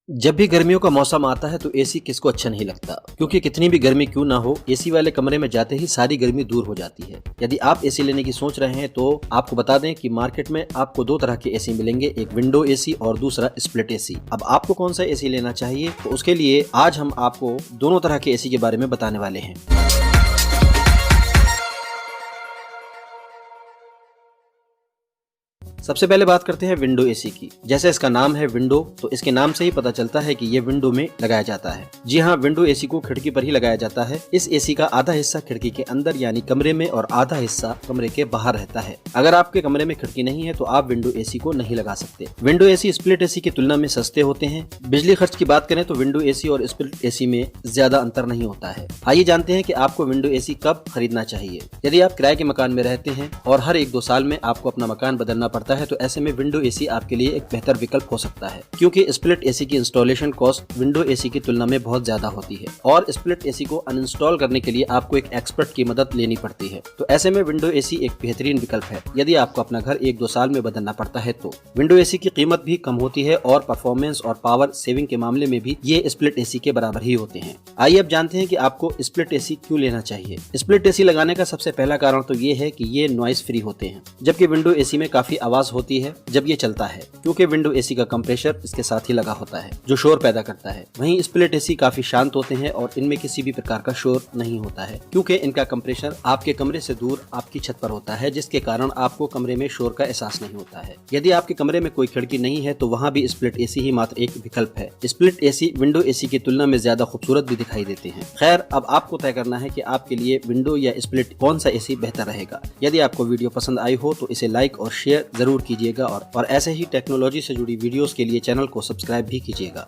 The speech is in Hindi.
जब भी गर्मियों का मौसम आता है तो एसी किसको अच्छा नहीं लगता, क्योंकि कितनी भी गर्मी क्यों ना हो, एसी वाले कमरे में जाते ही सारी गर्मी दूर हो जाती है। यदि आप एसी लेने की सोच रहे हैं तो आपको बता दें कि मार्केट में आपको दो तरह के एसी मिलेंगे, एक विंडो एसी और दूसरा स्प्लिट एसी। अब आपको कौन सा एसी लेना चाहिए, तो उसके लिए आज हम आपको दोनों तरह के एसी के बारे में बताने वाले हैं। सबसे पहले बात करते हैं विंडो एसी की। जैसे इसका नाम है विंडो, तो इसके नाम से ही पता चलता है कि ये विंडो में लगाया जाता है। जी हाँ, विंडो एसी को खिड़की पर ही लगाया जाता है। इस एसी का आधा हिस्सा खिड़की के अंदर यानी कमरे में और आधा हिस्सा कमरे के बाहर रहता है। अगर आपके कमरे में खिड़की नहीं है तो आप विंडो एसी को नहीं लगा सकते। विंडो एसी स्प्लिट एसी की तुलना में सस्ते होते हैं। बिजली खर्च की बात करें तो विंडो एसी और स्प्लिट एसी में ज्यादा अंतर नहीं होता है। आइए जानते हैं कि आपको विंडो एसी कब खरीदना चाहिए। यदि आप किराए के मकान में रहते हैं और हर 1-2 साल में आपको अपना मकान बदलना पड़ता है तो ऐसे में विंडो एसी आपके लिए एक बेहतर विकल्प हो सकता है, क्योंकि स्प्लिट एसी की इंस्टॉलेशन कॉस्ट विंडो एसी की तुलना में बहुत ज्यादा होती है और स्प्लिट एसी को अनइंस्टॉल करने के लिए आपको एक एक्सपर्ट की मदद लेनी पड़ती है। तो ऐसे में विंडो एसी एक बेहतरीन विकल्प है यदि आपको अपना घर 1-2 साल में बदलना पड़ता है तो। विंडो एसी की कीमत भी कम होती है और परफॉर्मेंस और पावर सेविंग के मामले में भी ये स्प्लिट एसी के बराबर ही होते हैं। आइए अब जानते हैं कि आपको स्प्लिट एसी क्यों लेना चाहिए। स्प्लिट एसी लगाने का सबसे पहला कारण तो ये है कि ये नॉइस फ्री होते हैं, जबकि विंडो एसी में काफी आवाज होती है जब ये चलता है, क्योंकि विंडो एसी का कंप्रेसर इसके साथ ही लगा होता है जो शोर पैदा करता है। वहीं स्प्लिट एसी काफी शांत होते हैं और इनमें किसी भी प्रकार का शोर नहीं होता है, क्योंकि इनका कंप्रेसर आपके कमरे से दूर आपकी छत पर होता है, जिसके कारण आपको कमरे में शोर का एहसास नहीं होता है। यदि आपके कमरे में कोई खिड़की नहीं है तो वहाँ भी स्प्लिट एसी ही मात्र एक विकल्प है। स्प्लिट एसी विंडो एसी की तुलना में ज्यादा खूबसूरत भी दिखाई देते हैं। खैर, अब आपको तय करना है कि आपके लिए विंडो या स्प्लिट कौन सा एसी बेहतर रहेगा। यदि आपको वीडियो पसंद आई हो तो इसे लाइक और शेयर जरूर कीजिएगा और ऐसे ही टेक्नोलॉजी से जुड़ी वीडियोस के लिए चैनल को सब्सक्राइब भी कीजिएगा।